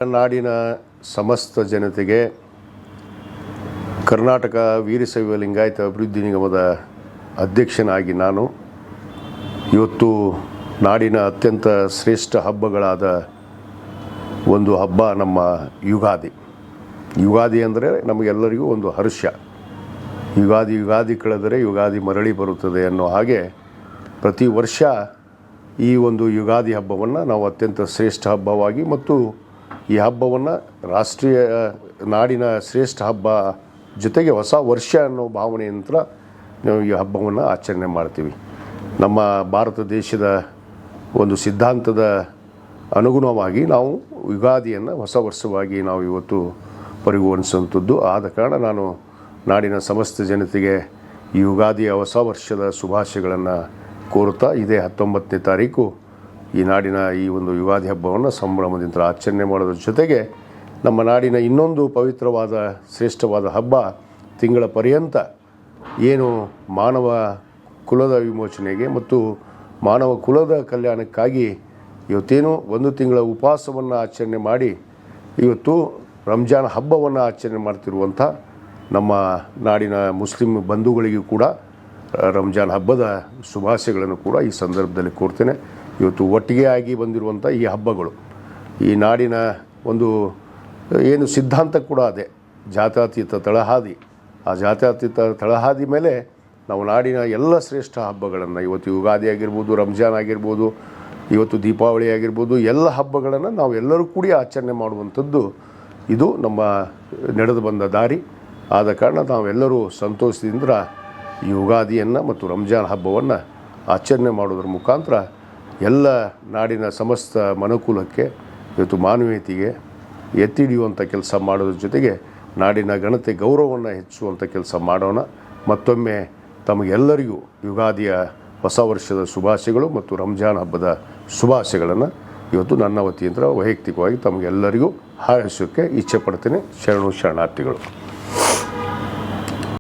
ನಾಡಿನ ಸಮಸ್ತ ಜನತೆಗೆ ಕರ್ನಾಟಕ ವೀರಶೈವ ಲಿಂಗಾಯತ ಅಭಿವೃದ್ಧಿ ನಿಗಮದ ಅಧ್ಯಕ್ಷನಾಗಿ ನಾನು ಇವತ್ತು ನಾಡಿನ ಅತ್ಯಂತ ಶ್ರೇಷ್ಠ ಹಬ್ಬಗಳಾದ ಒಂದು ಹಬ್ಬ ನಮ್ಮ ಯುಗಾದಿ. ಯುಗಾದಿ ಅಂದರೆ ನಮಗೆಲ್ಲರಿಗೂ ಒಂದು ಹರ್ಷ. ಯುಗಾದಿ ಕಳೆದರೆ ಯುಗಾದಿ ಮರಳಿ ಬರುತ್ತದೆ ಅನ್ನೋ ಹಾಗೆ ಪ್ರತಿ ವರ್ಷ ಈ ಒಂದು ಯುಗಾದಿ ಹಬ್ಬವನ್ನು ನಾವು ಅತ್ಯಂತ ಶ್ರೇಷ್ಠ ಹಬ್ಬವಾಗಿ ಮತ್ತು ಈ ಹಬ್ಬವನ್ನು ರಾಷ್ಟ್ರೀಯ ನಾಡಿನ ಶ್ರೇಷ್ಠ ಹಬ್ಬ ಜೊತೆಗೆ ಹೊಸ ವರ್ಷ ಅನ್ನೋ ಭಾವನೆಯಂತ್ರ ನಾವು ಈ ಹಬ್ಬವನ್ನು ಆಚರಣೆ ಮಾಡ್ತೀವಿ. ನಮ್ಮ ಭಾರತ ದೇಶದ ಒಂದು ಸಿದ್ಧಾಂತದ ಅನುಗುಣವಾಗಿ ನಾವು ಯುಗಾದಿಯನ್ನು ಹೊಸ ವರ್ಷವಾಗಿ ನಾವು ಇವತ್ತು ಪರಿಗಣಿಸುವಂಥದ್ದು. ಆದ ಕಾರಣ ನಾನು ನಾಡಿನ ಸಮಸ್ತ ಜನತೆಗೆ ಈ ಯುಗಾದಿಯ ಹೊಸ ವರ್ಷದ ಶುಭಾಶಯಗಳನ್ನು ಕೋರುತ್ತಾ ಇದೇ 19ನೇ ತಾರೀಕು ಈ ನಾಡಿನ ಈ ಒಂದು ಯುಗಾದಿ ಹಬ್ಬವನ್ನು ಸಂಭ್ರಮದಿಂದ ಆಚರಣೆ ಮಾಡೋದ್ರ ಜೊತೆಗೆ ನಮ್ಮ ನಾಡಿನ ಇನ್ನೊಂದು ಪವಿತ್ರವಾದ ಶ್ರೇಷ್ಠವಾದ ಹಬ್ಬ ತಿಂಗಳ ಪರ್ಯಂತ ಏನು ಮಾನವ ಕುಲದ ವಿಮೋಚನೆಗೆ ಮತ್ತು ಮಾನವ ಕುಲದ ಕಲ್ಯಾಣಕ್ಕಾಗಿ ಇವತ್ತೇನು ಒಂದು ತಿಂಗಳ ಉಪವಾಸವನ್ನು ಆಚರಣೆ ಮಾಡಿ ಇವತ್ತು ರಂಜಾನ್ ಹಬ್ಬವನ್ನು ಆಚರಣೆ ಮಾಡ್ತಿರುವಂಥ ನಮ್ಮ ನಾಡಿನ ಮುಸ್ಲಿಂ ಬಂಧುಗಳಿಗೂ ಕೂಡ ರಂಜಾನ್ ಹಬ್ಬದ ಶುಭಾಶಯಗಳನ್ನು ಕೂಡ ಈ ಸಂದರ್ಭದಲ್ಲಿ ಕೋರ್ತೇನೆ. ಇವತ್ತು ಒಟ್ಟಿಗೆ ಆಗಿ ಬಂದಿರುವಂಥ ಈ ಹಬ್ಬಗಳು ಈ ನಾಡಿನ ಒಂದು ಏನು ಸಿದ್ಧಾಂತ ಕೂಡ ಅದೇ ಜಾತ್ಯತೀತ ತಳಹಾದಿ. ಆ ಜಾತ್ಯತೀತ ತಳಹಾದಿ ಮೇಲೆ ನಾವು ನಾಡಿನ ಎಲ್ಲ ಶ್ರೇಷ್ಠ ಹಬ್ಬಗಳನ್ನು ಇವತ್ತು ಯುಗಾದಿ ಆಗಿರ್ಬೋದು, ರಂಜಾನ್ ಆಗಿರ್ಬೋದು, ಇವತ್ತು ದೀಪಾವಳಿ ಆಗಿರ್ಬೋದು, ಎಲ್ಲ ಹಬ್ಬಗಳನ್ನು ನಾವು ಎಲ್ಲರೂ ಕೂಡಿ ಆಚರಣೆ ಮಾಡುವಂಥದ್ದು ಇದು ನಮ್ಮ ನಡೆದು ಬಂದ ದಾರಿ. ಆದ ಕಾರಣ ನಾವೆಲ್ಲರೂ ಸಂತೋಷದಿಂದ ಈ ಯುಗಾದಿಯನ್ನು ಮತ್ತು ರಂಜಾನ್ ಹಬ್ಬವನ್ನು ಆಚರಣೆ ಮಾಡೋದ್ರ ಮುಖಾಂತರ ಎಲ್ಲ ನಾಡಿನ ಸಮಸ್ತ ಮನುಕುಲಕ್ಕೆ ಇವತ್ತು ಮಾನವೀಯತೆಗೆ ಎತ್ತಿ ಹಿಡಿಯುವಂಥ ಕೆಲಸ ಮಾಡೋದ್ರ ಜೊತೆಗೆ ನಾಡಿನ ಘನತೆ ಗೌರವವನ್ನು ಹೆಚ್ಚುವಂಥ ಕೆಲಸ ಮಾಡೋಣ. ಮತ್ತೊಮ್ಮೆ ತಮಗೆಲ್ಲರಿಗೂ ಯುಗಾದಿಯ ಹೊಸ ವರ್ಷದ ಶುಭಾಶಯಗಳು ಮತ್ತು ರಂಜಾನ್ ಹಬ್ಬದ ಶುಭಾಶಯಗಳನ್ನು ಇವತ್ತು ನನ್ನ ವತಿಯಿಂದ ವೈಯಕ್ತಿಕವಾಗಿ ತಮಗೆಲ್ಲರಿಗೂ ಹಾರೈಸೋಕ್ಕೆ ಇಚ್ಛೆ ಪಡ್ತೇನೆ. ಶರಣಾರ್ಥಿಗಳು.